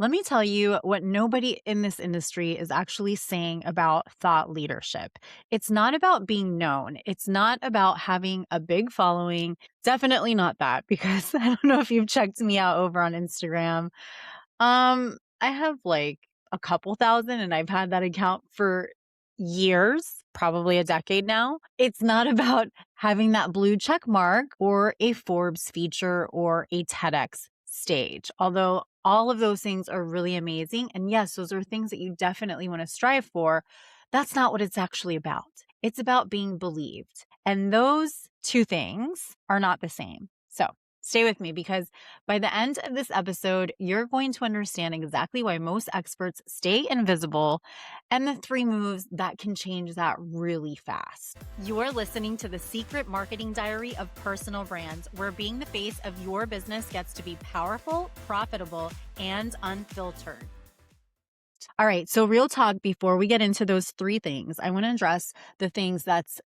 Let me tell you what nobody in this industry is actually saying about thought leadership. It's not about being known. It's not about having a big following. Definitely not that, because I don't know if you've checked me out over on Instagram. I have like a couple thousand and I've had that account for years, probably a decade now. It's not about having that blue check mark or a Forbes feature or a TEDx stage. Although all of those things are really amazing. And yes, those are things that you definitely want to strive for. That's not what it's actually about. It's about being believed. And those two things are not the same. So stay with me because by the end of this episode, you're going to understand exactly why most experts stay invisible and the three moves that can change that really fast. You're listening to the Secret Marketing Diary of Personal Brands, where being the face of your business gets to be powerful, profitable, and unfiltered. All right, so real talk, before we get into those three things, I want to address the things that's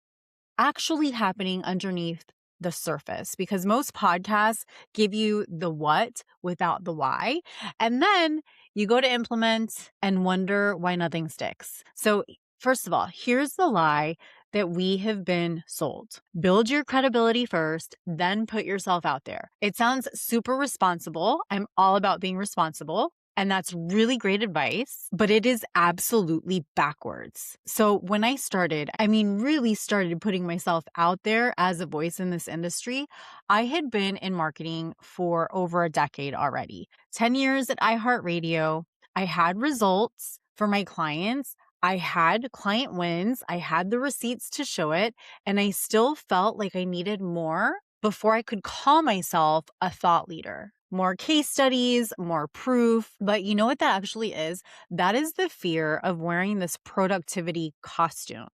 actually happening underneath the surface, because most podcasts give you the what without the why. And then you go to implement and wonder why nothing sticks. So, first of all, here's the lie that we have been sold: build your credibility first, then put yourself out there. It sounds super responsible. I'm all about being responsible. And that's really great advice, but it is absolutely backwards. So when I started, really started putting myself out there as a voice in this industry, I had been in marketing for over a decade already. 10 years at iHeartRadio. I had results for my clients. I had client wins. I had the receipts to show it. And I still felt like I needed more before I could call myself a thought leader. More case studies, more proof. But you know what that actually is? That is the fear of wearing this productivity costume.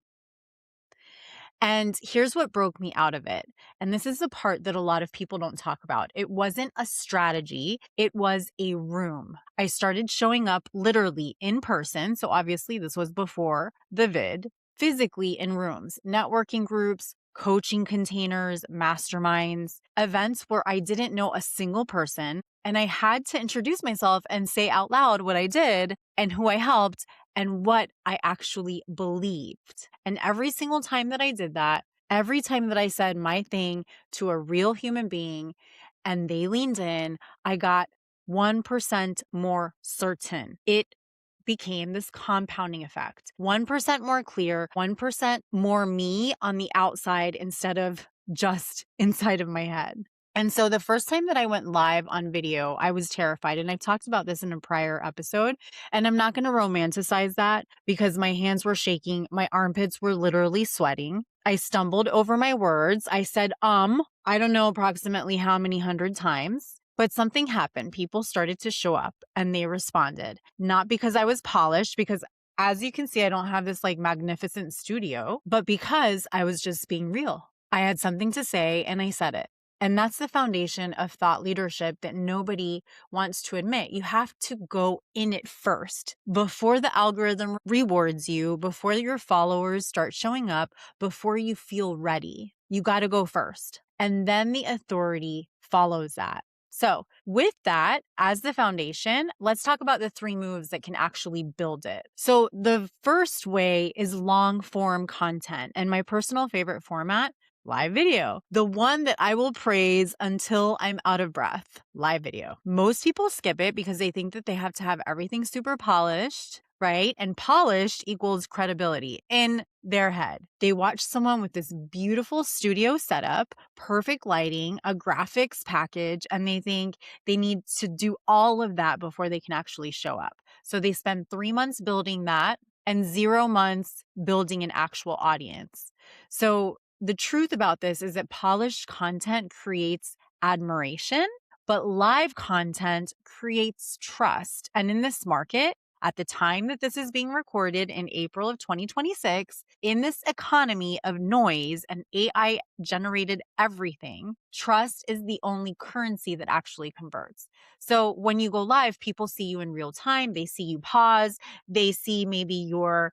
And here's what broke me out of it. And this is the part that a lot of people don't talk about. It wasn't a strategy, it was a room. I started showing up literally in person. So obviously, this was before the vid, physically in rooms, networking groups, coaching containers, masterminds, events where I didn't know a single person. And I had to introduce myself and say out loud what I did and who I helped and what I actually believed. And every single time that I did that, every time that I said my thing to a real human being and they leaned in, I got 1% more certain. It became this compounding effect. 1% more clear, 1% more me on the outside instead of just inside of my head. And so the first time that I went live on video, I was terrified. And I've talked about this in a prior episode. And I'm not going to romanticize that because my hands were shaking. My armpits were literally sweating. I stumbled over my words. I said, I don't know approximately how many hundred times. But something happened. People started to show up and they responded. Not because I was polished, because as you can see, I don't have this like magnificent studio, but because I was just being real. I had something to say and I said it. And that's the foundation of thought leadership that nobody wants to admit. You have to go in it first before the algorithm rewards you, before your followers start showing up, before you feel ready. You got to go first. And then the authority follows that. So with that as the foundation, let's talk about the three moves that can actually build it. So the first way is long form content. And my personal favorite format, live video. The one that I will praise until I'm out of breath, live video. Most people skip it because they think that they have to have everything super polished, right? And polished equals credibility in their head. They watch someone with this beautiful studio setup, perfect lighting, a graphics package, and they think they need to do all of that before they can actually show up. So they spend 3 months building that and 0 months building an actual audience. So the truth about this is that polished content creates admiration, but live content creates trust. And in this market, at the time that this is being recorded in April of 2026, in this economy of noise and AI generated everything, trust is the only currency that actually converts. So when you go live, people see you in real time. They see you pause. They see maybe your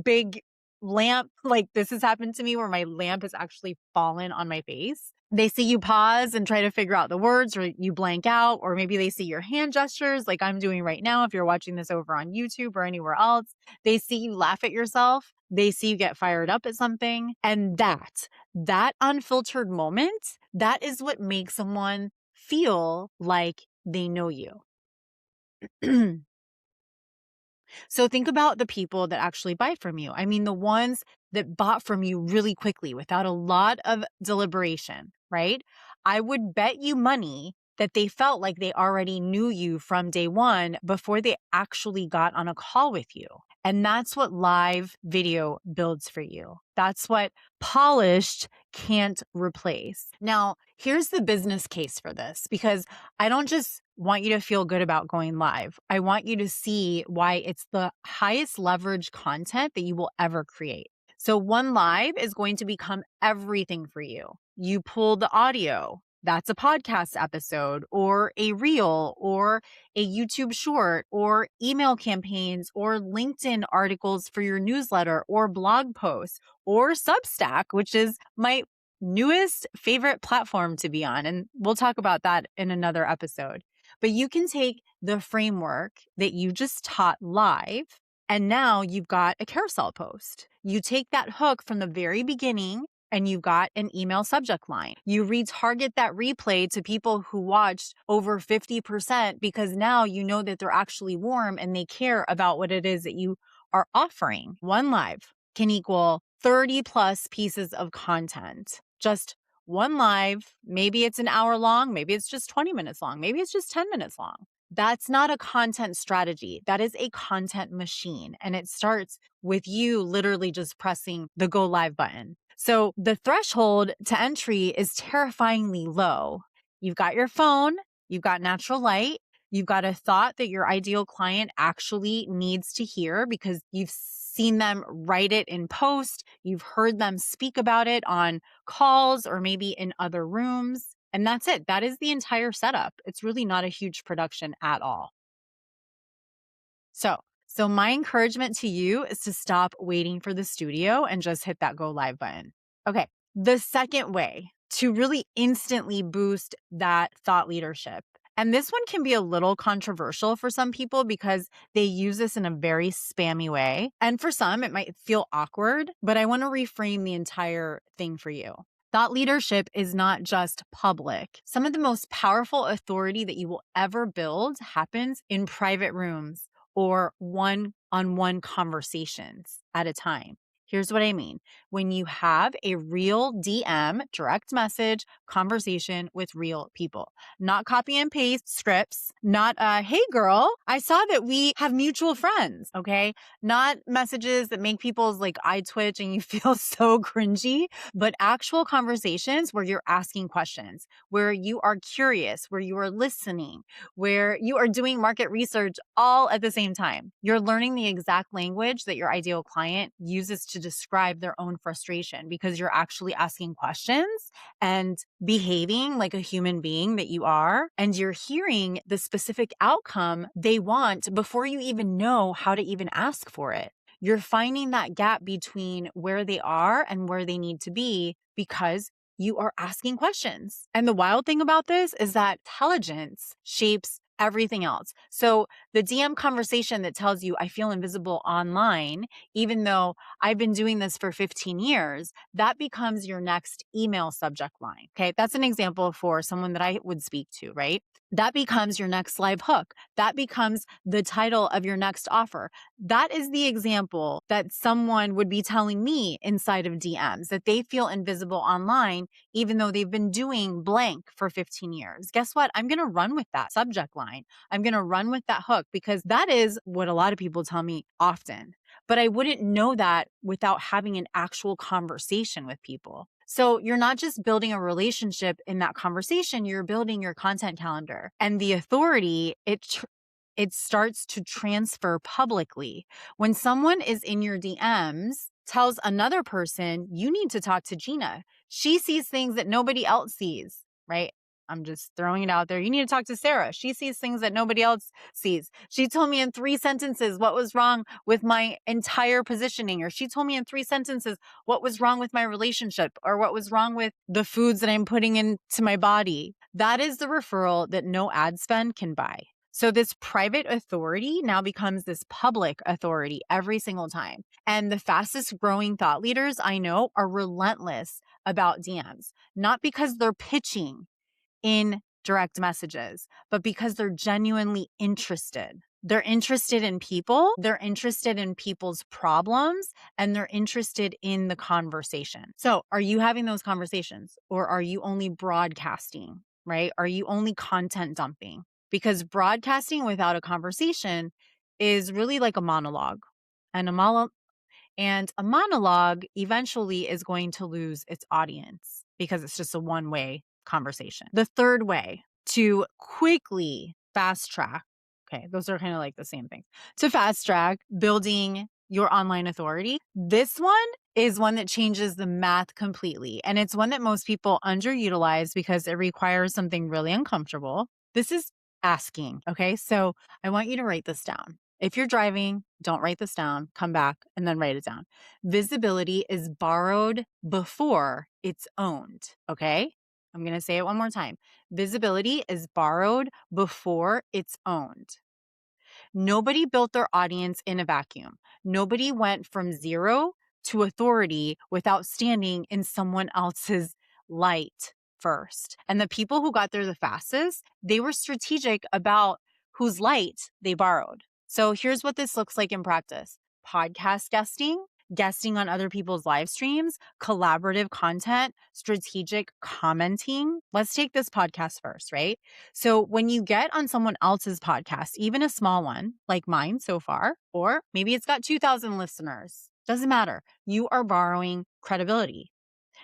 big lamp. Like this has happened to me where my lamp has actually fallen on my face. They see you pause and try to figure out the words, or you blank out, or maybe they see your hand gestures like I'm doing right now. If you're watching this over on YouTube or anywhere else, they see you laugh at yourself. They see you get fired up at something. And that unfiltered moment, that is what makes someone feel like they know you. So think about the people that actually buy from you. I mean, the ones that bought from you really quickly without a lot of deliberation, right? I would bet you money that they felt like they already knew you from day one before they actually got on a call with you. And that's what live video builds for you. That's what polished can't replace. Now, here's the business case for this, because I don't just want you to feel good about going live. I want you to see why it's the highest leverage content that you will ever create. So one live is going to become everything for you. You pull the audio, that's a podcast episode or a reel or a YouTube short or email campaigns or LinkedIn articles for your newsletter or blog posts or Substack, which is my newest favorite platform to be on. And we'll talk about that in another episode. But you can take the framework that you just taught live, and now you've got a carousel post. You take that hook from the very beginning and you've got an email subject line. You retarget that replay to people who watched over 50% because now you know that they're actually warm and they care about what it is that you are offering. One live can equal 30 plus pieces of content. Just one live, maybe it's an hour long, maybe it's just 20 minutes long, maybe it's just 10 minutes long. That's not a content strategy. That is a content machine. And it starts with you literally just pressing the go live button. So the threshold to entry is terrifyingly low. You've got your phone, you've got natural light, you've got a thought that your ideal client actually needs to hear because you've seen them write it in post, you've heard them speak about it on calls or maybe in other rooms. And that's it. That is the entire setup. It's really not a huge production at all. So my encouragement to you is to stop waiting for the studio and just hit that go live button. Okay. The second way to really instantly boost that thought leadership. And this one can be a little controversial for some people because they use this in a very spammy way. And for some, it might feel awkward, but I want to reframe the entire thing for you. Thought leadership is not just public. Some of the most powerful authority that you will ever build happens in private rooms or one-on-one conversations at a time. Here's what I mean. When you have a real DM, direct message conversation with real people, not copy and paste scripts, not, hey girl, I saw that we have mutual friends, okay? Not messages that make people's like eye twitch and you feel so cringy, but actual conversations where you're asking questions, where you are curious, where you are listening, where you are doing market research all at the same time. You're learning the exact language that your ideal client uses to describe their own frustration because you're actually asking questions and behaving like a human being that you are. And you're hearing the specific outcome they want before you even know how to even ask for it. You're finding that gap between where they are and where they need to be because you are asking questions. And the wild thing about this is that intelligence shapes everything else. So the DM conversation that tells you I feel invisible online, even though I've been doing this for 15 years, that becomes your next email subject line. Okay. That's an example for someone that I would speak to, right? That becomes your next live hook. That becomes the title of your next offer. That is the example that someone would be telling me inside of DMs, that they feel invisible online, even though they've been doing blank for 15 years. Guess what? I'm going to run with that subject line. I'm going to run with that hook because that is what a lot of people tell me often. But I wouldn't know that without having an actual conversation with people. So you're not just building a relationship in that conversation, you're building your content calendar. And the authority, it starts to transfer publicly. When someone is in your DMs, tells another person, you need to talk to Gina. She sees things that nobody else sees, right? I'm just throwing it out there. You need to talk to Sarah. She sees things that nobody else sees. She told me in 3 sentences what was wrong with my entire positioning, or she told me in 3 sentences what was wrong with my relationship, or what was wrong with the foods that I'm putting into my body. That is the referral that no ad spend can buy. So this private authority now becomes this public authority every single time. And the fastest growing thought leaders I know are relentless about DMs, not because they're pitching in direct messages, but because they're genuinely interested. They're interested in people, they're interested in people's problems, and they're interested in the conversation. So, are you having those conversations, or are you only broadcasting, right? Are you only content dumping? Because broadcasting without a conversation is really like a monologue. And a monologue eventually is going to lose its audience because it's just a one-way conversation. The third way to quickly fast track, okay, those are kind of like the same thing, to fast track building your online authority. This one is one that changes the math completely. And it's one that most people underutilize because it requires something really uncomfortable. This is asking. Okay. So I want you to write this down. If you're driving, don't write this down, come back and then write it down. Visibility is borrowed before it's owned. Okay. I'm going to say it one more time. Visibility is borrowed before it's owned. Nobody built their audience in a vacuum. Nobody went from zero to authority without standing in someone else's light first. And the people who got there the fastest, they were strategic about whose light they borrowed. So here's what this looks like in practice: podcast guesting on other people's live streams, collaborative content, strategic commenting. Let's take this podcast first, right? So when you get on someone else's podcast, even a small one like mine so far, or maybe it's got 2,000 listeners, doesn't matter. You are borrowing credibility.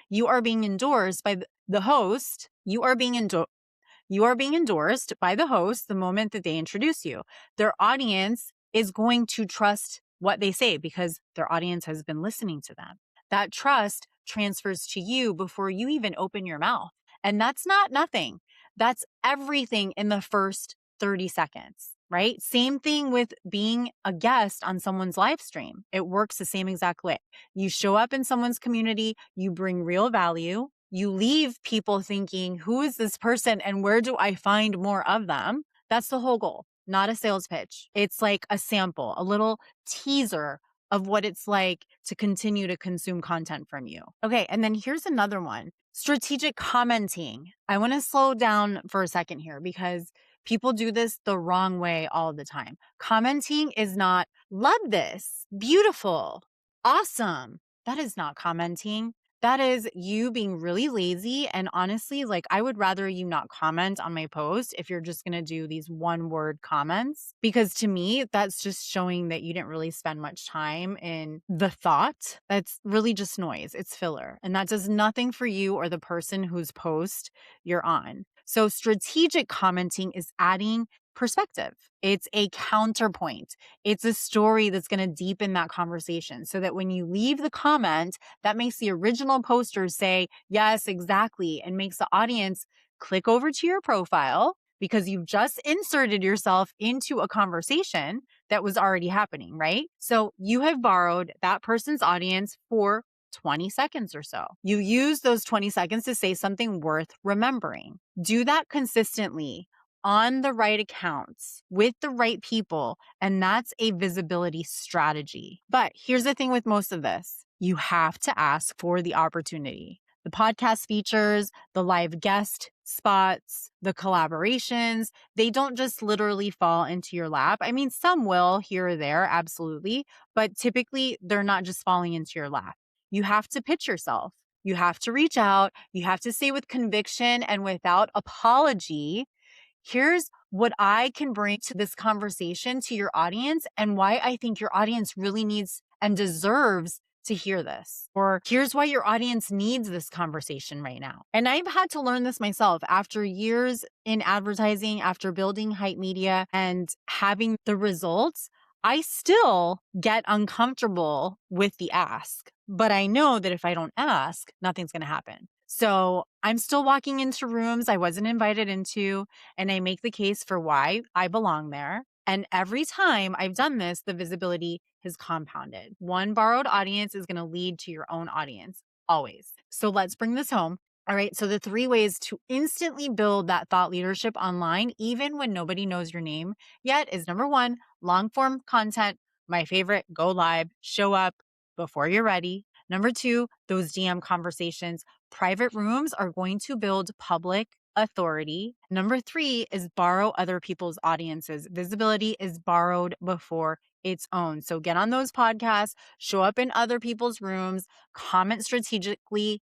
You are being endorsed by the host. You are being endorsed by the host the moment that they introduce you. Their audience is going to trust what they say because their audience has been listening to them. That trust transfers to you before you even open your mouth. And that's not nothing. That's everything in the first 30 seconds, right? Same thing with being a guest on someone's live stream. It works the same exact way. You show up in someone's community, you bring real value. You leave people thinking, who is this person and where do I find more of them? That's the whole goal, not a sales pitch. It's like a sample, a little teaser of what it's like to continue to consume content from you. Okay, and then here's another one: strategic commenting. I want to slow down for a second here because people do this the wrong way all the time. Commenting is not, love this, beautiful, awesome. That is not commenting. That is you being really lazy. And honestly, like, I would rather you not comment on my post if you're just going to do these one word comments, because to me, that's just showing that you didn't really spend much time in the thought. That's really just noise. It's filler. And that does nothing for you or the person whose post you're on. So strategic commenting is adding perspective. It's a counterpoint. It's a story that's going to deepen that conversation so that when you leave the comment, that makes the original poster say, yes, exactly, and makes the audience click over to your profile because you've just inserted yourself into a conversation that was already happening, right? So you have borrowed that person's audience for 20 seconds or so. You use those 20 seconds to say something worth remembering. Do that consistently on the right accounts with the right people, and that's a visibility strategy. But here's the thing with most of this: you have to ask for the opportunity. The podcast features, the live guest spots, the collaborations, they don't just literally fall into your lap. I mean, some will here or there, absolutely, but typically they're not just falling into your lap. You have to pitch yourself. You have to reach out. You have to say with conviction and without apology, here's what I can bring to this conversation to your audience and why I think your audience really needs and deserves to hear this. Or here's why your audience needs this conversation right now. And I've had to learn this myself after years in advertising, after building Hype Media and having the results. I still get uncomfortable with the ask, but I know that if I don't ask, nothing's going to happen. So I'm still walking into rooms I wasn't invited into, and I make the case for why I belong there. And every time I've done this, the visibility has compounded. One borrowed audience is going to lead to your own audience, always. So let's bring this home. All right. So the 3 ways to instantly build that thought leadership online, even when nobody knows your name yet, is number 1, long form content. My favorite, go live, show up before you're ready. Number 2, those DM conversations. Private rooms are going to build public authority. Number 3 is borrow other people's audiences. Visibility is borrowed before its own. So get on those podcasts, show up in other people's rooms, comment strategically,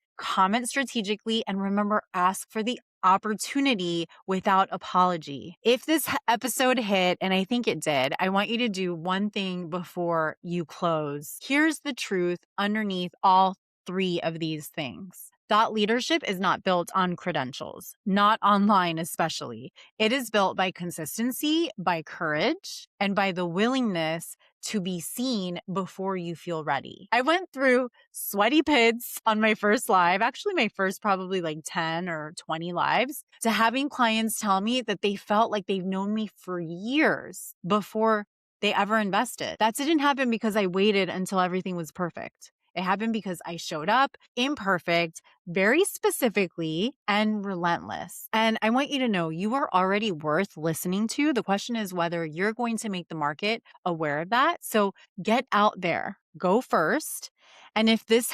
and remember, ask for the opportunity without apology. If this episode hit, and I think it did, I want you to do one thing before you close. Here's the truth underneath all 3 of these things. Thought leadership is not built on credentials, not online especially. It is built by consistency, by courage, and by the willingness to be seen before you feel ready. I went through sweaty pits on my first live, actually my first probably like 10 or 20 lives, to having clients tell me that they felt like they've known me for years before they ever invested. That didn't happen because I waited until everything was perfect. It happened because I showed up imperfect, very specifically, and relentless. And I want you to know you are already worth listening to. The question is whether you're going to make the market aware of that. So get out there, go first. And if this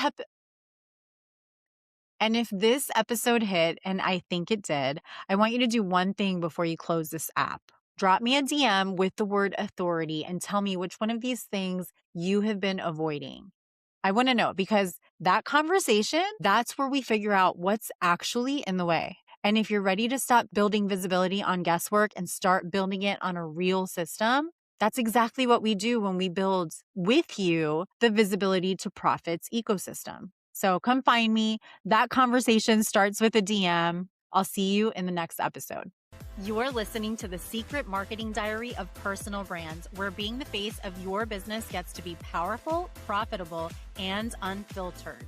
episode hit, and I think it did, I want you to do one thing before you close this app. Drop me a DM with the word authority and tell me which one of these things you have been avoiding. I want to know, because that conversation, that's where we figure out what's actually in the way. And if you're ready to stop building visibility on guesswork and start building it on a real system, that's exactly what we do when we build with you the visibility to profits ecosystem. So come find me. That conversation starts with a DM. I'll see you in the next episode. You're listening to the Secret Marketing Diary of Personal Brands, where being the face of your business gets to be powerful, profitable, and unfiltered.